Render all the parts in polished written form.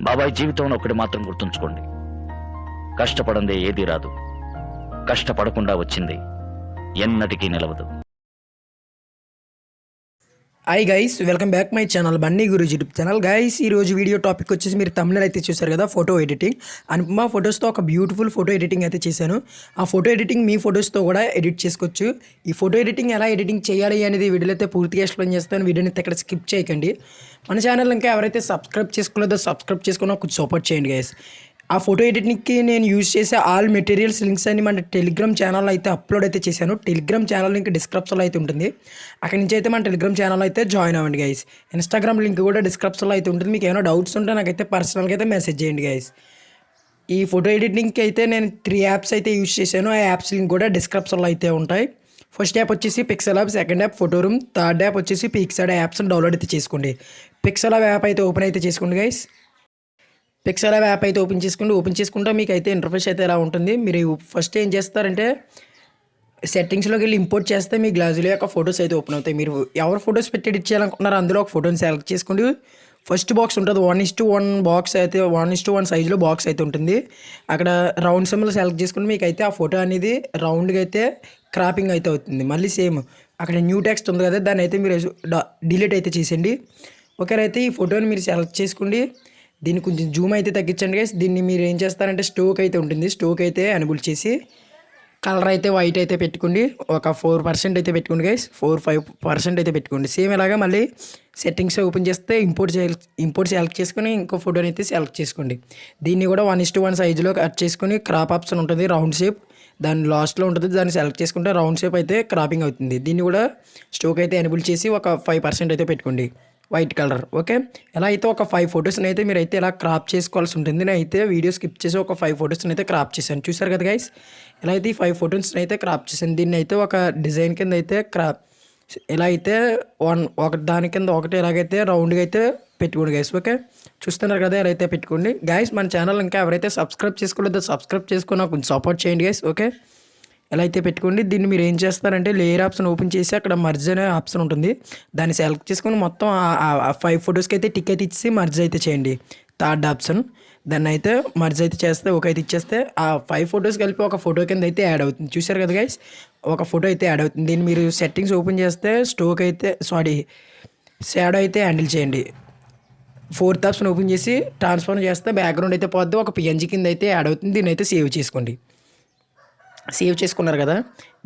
బాబాయ్ జీవితంలో ఒకటి మాత్రం గుర్తుంచుకోండి, కష్టపడందే ఏదీ రాదు, కష్టపడకుండా వచ్చింది ఎన్నటికీ నిలవదు. Hi guys, welcome back my channel Bunny Guruji YouTube channel. Guys ఈరోజు వీడియో టాపిక్ వచ్చేసి మీరు తమిళ అయితే చూసారు కదా, ఫోటో ఎడిటింగ్. అనుపమ ఫొటోస్తో ఒక బ్యూటిఫుల్ ఫోటో ఎడిటింగ్ అయితే చేశాను. ఆ ఫోటో ఎడిటింగ్ మీ ఫొటోస్తో కూడా ఎడిట్ చేసుకోవచ్చు. ఈ ఫోటో ఎడిటింగ్ ఎలా ఎడిటింగ్ చేయాలి అనేది వీడియోలో అయితే పూర్తిగా ఎక్స్ప్లెయిన్ చేస్తాను. వీడియోని అయితే ఇక్కడ స్కిప్ చేయకండి. మన ఛానల్ ఇంకా ఎవరైతే సబ్స్క్రైబ్ చేసుకోలేదో సబ్స్క్రైబ్ చేసుకున్నా కొంచెం సపోర్ట్ చేయండి గైస్. ఆ ఫోటో ఎడిటింగ్కి నేను యూజ్ చేసే ఆల్ మెటీరియల్స్ లింక్స్ అన్ని మన టెలిగ్రామ్ ఛానల్లో అయితే అప్లోడ్ అయితే చేశాను. టెలిగ్రామ్ ఛానల్ లింక్ డిస్క్రిప్షన్లో అయితే ఉంటుంది. అక్కడి నుంచి అయితే మన టెలిగ్రామ్ ఛానల్ అయితే జాయిన్ అవ్వండి గైస్. ఇన్స్టాగ్రామ్ లింక్ కూడా డిస్క్రిప్షన్లో అయితే ఉంటుంది. మీకు ఏమైనా డౌట్స్ ఉంటే నాకైతే పర్సనల్గా అయితే మెసేజ్ చేయండి గైస్. ఈ ఫోటో ఎడిటింగ్కి అయితే నేను 3 యాప్స్ అయితే యూజ్ చేశాను. ఆ యాప్స్ లింక్ కూడా డిస్క్రిప్షన్లో అయితే ఉంటాయి. ఫస్ట్ యాప్ వచ్చేసి pixel app, second app photo room, third app వచ్చేసి పిక్సార్ట్ యాప్స్ని డౌన్లోడ్ అయితే చేసుకోండి. పిక్సెల్ యాప్ అయితే ఓపెన్ అయితే చేసుకోండి గైస్. పిక్సెల్ యాప్ అయితే ఓపెన్ చేసుకుంటే మీకు అయితే ఇంటర్ఫేస్ అయితే ఎలా ఉంటుంది. మీరు ఫస్ట్ ఏం చేస్తారంటే సెట్టింగ్స్లోకి వెళ్ళి ఇంపోర్ట్ చేస్తే మీ గ్లాజులో యొక్క ఫొటోస్ అయితే ఓపెన్ అవుతాయి. మీరు ఎవరు ఫొటోస్ పెట్టి ఎడిట్ చేయాలనుకుంటున్నారో అందులో ఒక ఫోటోని సెలెక్ట్ చేసుకోండి. ఫస్ట్ బాక్స్ ఉంటుంది, 1:1 బాక్స్ అయితే 1:1 సైజులో బాక్స్ అయితే ఉంటుంది. అక్కడ రౌండ్ సింబల్ సెలెక్ట్ చేసుకుంటే మీకు అయితే ఆ ఫోటో అనేది రౌండ్గా అయితే క్రాపింగ్ అయితే అవుతుంది. మళ్ళీ సేమ్ అక్కడ న్యూ టెక్స్ట్ ఉంది కదా, దాన్ని అయితే మీరు డిలీట్ అయితే చేసేయండి. ఓకేనైతే ఈ ఫోటోని మీరు సెలెక్ట్ చేసుకోండి. దీన్ని కొంచెం జూమ్ అయితే తగ్గించండి గైస్. దీన్ని మీరు ఏం చేస్తారంటే స్టోక్ అయితే ఉంటుంది, స్టోక్ అయితే ఎనేబుల్ చేసి కలర్ అయితే వైట్ అయితే పెట్టుకోండి. ఒక 4% అయితే పెట్టుకోండి గైస్, 4-5% అయితే పెట్టుకోండి. సేమ్ ఇలాగా మళ్ళీ సెట్టింగ్స్ ఓపెన్ చేస్తే ఇంపోర్ట్ సెలెక్ట్ చేసుకొని ఇంకో ఫోటోని అయితే సెలెక్ట్ చేసుకోండి. దీన్ని కూడా 1:1 సైజులో కట్ చేసుకొని క్రాప్ ఆప్షన్ ఉంటుంది, రౌండ్ షేప్ దాని లాస్ట్లో ఉంటుంది, దాన్ని సెలెక్ట్ చేసుకుంటే రౌండ్ షేప్ అయితే క్రాపింగ్ అవుతుంది. దీన్ని కూడా స్టోక్ అయితే ఎనేబుల్ చేసి ఒక 5% అయితే పెట్టుకోండి, వైట్ కలర్. ఓకే, ఎలా అయితే ఒక 5 ఫొటోస్ని అయితే మీరు అయితే ఇలా క్రాప్ చేసుకోవాల్సి ఉంటుంది. నేను అయితే వీడియో స్కిప్ చేసి ఒక 5 ఫొటోస్ని అయితే క్రాప్ చేశాను. చూసారు కదా గైస్, ఎలా అయితే ఈ 5 ఫొటోస్ని అయితే క్రాప్ చేశాను. దీన్ని అయితే ఒక డిజైన్ కింద అయితే ఎలా అయితే ఒక దాని కింద ఒకటి ఎలాగైతే రౌండ్గా అయితే పెట్టుకోండి గైస్. ఓకే, చూస్తున్నారు కదా ఎలా అయితే పెట్టుకోండి గైస్. మన ఛానల్ ఇంకా ఎవరైతే సబ్స్క్రైబ్ చేసుకోలేదో సబ్స్క్రైబ్ చేసుకున్నా కొంచెం సపోర్ట్ చేయండి గైస్. ఓకే, ఎలా అయితే పెట్టుకోండి. దీన్ని మీరు ఏం చేస్తారంటే లేయర్ ఆప్షన్ ఓపెన్ చేసి అక్కడ మర్జ్ అనే ఆప్షన్ ఉంటుంది, దాన్ని సెలెక్ట్ చేసుకొని మొత్తం ఆ 5 ఫొటోస్కి అయితే టిక్ అయితే ఇచ్చి మర్జ్ అయితే చేయండి. థర్డ్ ఆప్షన్ దాన్ని అయితే మర్జ్ అయితే చేస్తే ఒక అయితే ఇచ్చేస్తే ఆ 5 ఫొటోస్ కలిపి ఒక ఫోటో కింద అయితే యాడ్ అవుతుంది. చూసారు కదా గైస్, ఒక ఫోటో అయితే యాడ్ అవుతుంది. దీన్ని మీరు సెట్టింగ్స్ ఓపెన్ చేస్తే షాడో అయితే హ్యాండిల్ చేయండి. 4th ఆప్షన్ ఓపెన్ చేసి ట్రాన్స్ఫార్మ్ చేస్తే బ్యాక్గ్రౌండ్ అయితే పోద్ది, ఒక PNG కింద అయితే యాడ్ అవుతుంది. దీన్ని అయితే సేవ్ చేసుకోండి. సేవ్ చేసుకున్నారు కదా,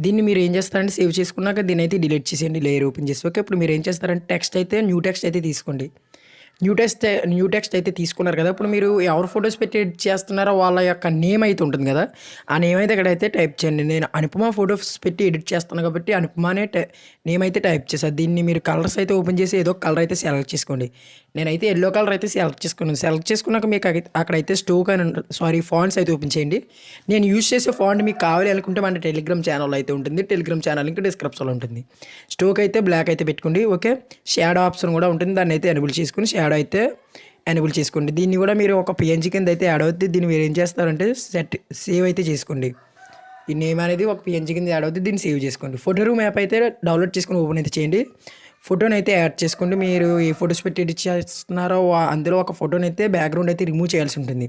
దీన్ని మీరు ఏం చేస్తారంటే సేవ్ చేసుకున్నాక దీన్ని అయితే డిలీట్ చేసేయండి, లేయర్ ఓపెన్ చేసి. ఓకే, ఇప్పుడు మీరు ఏం చేస్తారంటే టెక్స్ట్ అయితే న్యూ టెక్స్ట్ అయితే తీసుకోండి. న్యూ టెక్స్ట్ అయితే తీసుకున్నారు కదా, ఇప్పుడు మీరు ఎవరు ఫొటోస్ పెట్టి ఎడిట్ చేస్తున్నారో వాళ్ళ యొక్క నేమ్ అయితే ఉంటుంది కదా, ఆ నేమ్ అయితే ఇక్కడైతే టైప్ చేయండి. నేను అనుపమ ఫొటోస్ పెట్టి ఎడిట్ చేస్తాను కాబట్టి అనుపమ అనే నేమ్ అయితే టైప్ చేశాను. దీన్ని మీరు కలర్స్ అయితే ఓపెన్ చేసి ఏదో కలర్ అయితే సెలెక్ట్ చేసుకోండి. నేనైతే ఎల్లో కలర్ అయితే సెలెక్ట్ చేసుకున్నాను. సెలెక్ట్ చేసుకున్నాక మీకు అక్కడైతే స్టోక్ అని ఫాంట్స్ అయితే ఓపెన్ చేయండి. నేను యూజ్ చేసే ఫాంట్ మీకు కావాలి అనుకుంటే మన టెలిగ్రామ్ ఛానల్ అయితే ఉంటుంది, టెలిగ్రామ్ ఛానల్ లింక్ డిస్క్రిప్షన్లో ఉంటుంది. స్టోక్ అయితే బ్లాక్ అయితే పెట్టుకోండి. ఓకే, షాడో ఆప్షన్ కూడా ఉంటుంది, దాన్ని అయితే ఎనేబుల్ చేసుకుని షాడో అయితే ఎనేబుల్ చేసుకోండి. దీన్ని కూడా మీరు ఒక PNG కింద అయితే యాడ్ అవుతుంది. దీన్ని మీరు ఏం చేస్తారంటే సేవ్ అయితే చేసుకోండి. ఈ నేమ్ అనేది ఒక PNG కింద యాడ్ అవుతుంది, దీన్ని సేవ్ చేసుకోండి. ఫోటో రూమ్ యాప్ అయితే డౌన్లోడ్ చేసుకుని ఓపెన్ అయితే చేయండి. ఫోటోని అయితే యాడ్ చేసుకోండి. మీరు ఏ ఫొటోస్ పెట్టి ఎడిట్ చేస్తున్నారో అందులో ఒక ఫోటోని అయితే బ్యాక్గ్రౌండ్ అయితే రిమూవ్ చేయాల్సి ఉంటుంది.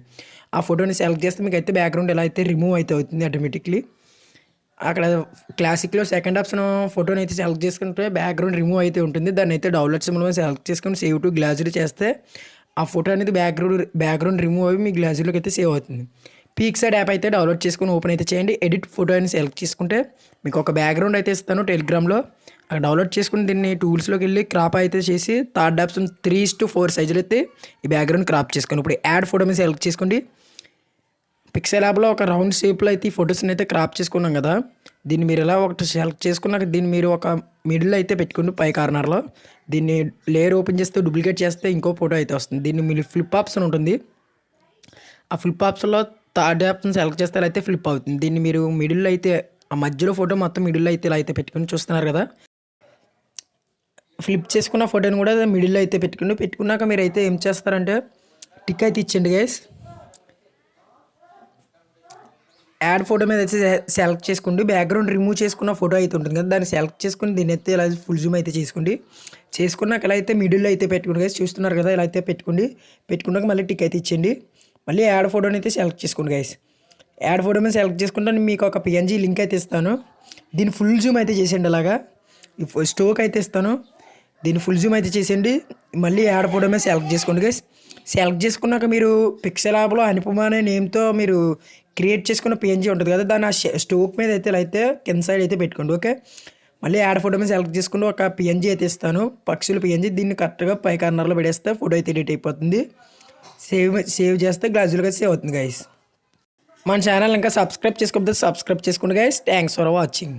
ఆ ఫోటోని సెలెక్ట్ చేస్తే మీకు అయితే బ్యాక్గ్రౌండ్ ఎలా అయితే రిమూవ్ అయితే అవుతుంది ఆటోమేటిక్లీ. అక్కడ క్లాసిక్లో సెకండ్ ఆప్షన్ ఫోటోని అయితే సెలెక్ట్ చేసుకుంటే బ్యాక్గ్రౌండ్ రిమూవ్ అయితే ఉంటుంది. దాన్ని అయితే డౌన్లోడ్ సింబల్ సెలెక్ట్ చేసుకొని సేవ్ టు గ్లాజరీ చేస్తే ఆ ఫోటో అనేది బ్యాక్గ్రౌండ్ రిమూవ్ అయ్యి మీ గ్లాజరీలోకి అయితే సేవ్ అవుతుంది. పిక్సార్ట్ యాప్ అయితే డౌన్లోడ్ చేసుకొని ఓపెన్ అయితే చేయండి. ఎడిట్ ఫోటో అని సెలెక్ట్ చేసుకుంటే మీకు ఒక బ్యాక్గ్రౌండ్ అయితే ఇస్తాను టెలిగ్రామ్లో, అక్కడ డౌన్లోడ్ చేసుకుని దీన్ని టూల్స్లోకి వెళ్ళి క్రాప్ అయితే చేసి థర్డ్ ఆప్షన్ 3:4 సైజులో అయితే ఈ బ్యాక్గ్రౌండ్ క్రాప్ చేసుకోండి. ఇప్పుడు యాడ్ ఫోటో మీద సెలెక్ట్ చేసుకోండి. పిక్సెల్ యాప్లో ఒక రౌండ్ షేప్లో అయితే ఈ ఫొటోస్ని అయితే క్రాప్ చేసుకున్నాం కదా, దీన్ని మీరు ఎలా ఒకటి సెలెక్ట్ చేసుకున్నాక దీన్ని మీరు ఒక మిడిల్ అయితే పెట్టుకోండి పై కార్నర్లో. దీన్ని లేయర్ ఓపెన్ చేస్తే డూప్లికేట్ చేస్తే ఇంకో ఫోటో అయితే వస్తుంది. దీన్ని మీరు ఫ్లిప్ ఆప్షన్ ఉంటుంది, ఆ ఫ్లిప్ ఆప్షన్లో థర్డ్ ఆప్షన్ సెలెక్ట్ చేస్తే అయితే ఫ్లిప్ అవుతుంది. దీన్ని మీరు మిడిల్ అయితే ఆ మధ్యలో ఫోటో మొత్తం మిడిల్ అయితే ఇలా అయితే పెట్టుకుని చూస్తున్నారు కదా, ఫ్లిప్ చేసుకున్న ఫోటోని కూడా మిడిల్ అయితే పెట్టుకున్నాక మీరు అయితే ఏం చేస్తారంటే టిక్ అయితే ఇచ్చండి గైస్. యాడ్ ఫోటో మీద అయితే సెలెక్ట్ చేసుకోండి. బ్యాక్గ్రౌండ్ రిమూవ్ చేసుకున్న ఫోటో అయితే ఉంటుంది కదా, దాన్ని సెలెక్ట్ చేసుకుని దీన్ని అయితే ఇలా ఫుల్ జూమ్ అయితే చేసుకోండి. చేసుకున్నాక ఎలా అయితే మిడిల్లో అయితే పెట్టుకోండి గైస్. చూస్తున్నారు కదా, ఇలా అయితే పెట్టుకున్నాక మళ్ళీ టిక్ అయితే ఇచ్చేయండి. మళ్ళీ యాడ్ ఫోటోని అయితే సెలెక్ట్ చేసుకోండి గైస్. యాడ్ ఫోటో మీద సెలెక్ట్ చేసుకుంటే మీకు ఒక పిఎన్జీ లింక్ అయితే ఇస్తాను. దీన్ని ఫుల్ జూమ్ అయితే చేసేయండి. అలాగా స్టోక్ అయితే ఇస్తాను, దీన్ని ఫుల్ జూమ్ అయితే చేసేయండి. మళ్ళీ యాడ్ ఫోటో మీద సెలెక్ట్ చేసుకోండి గైస్. సెలెక్ట్ చేసుకున్నాక మీరు పిక్సెల్ యాప్లో అనుపమ అనే నేమ్తో మీరు క్రియేట్ చేసుకున్న పిఎన్జీ ఉంటుంది కదా, దాన్ని ఆ స్టోక్ మీద అయితే ఇలా అయితే కింద సైడ్ అయితే పెట్టుకోండి. ఓకే, మళ్ళీ యాడ్ ఫోటో మీద సెలెక్ట్ చేసుకుని ఒక పిఎన్జీ అయితే ఇస్తాను, పక్షుల పిఎన్జీ. దీన్ని కరెక్ట్గా పై కార్నర్లో పెడేస్తే ఫోటో అయితే ఎడిట్ అయిపోతుంది. సేవ్ చేస్తే గ్లాజులుగా సేవ్ అవుతుంది గైస్. మన ఛానల్ ఇంకా సబ్స్క్రైబ్ చేసుకోకపోతే సబ్స్క్రైబ్ చేసుకోండి గైస్. Thanks for watching.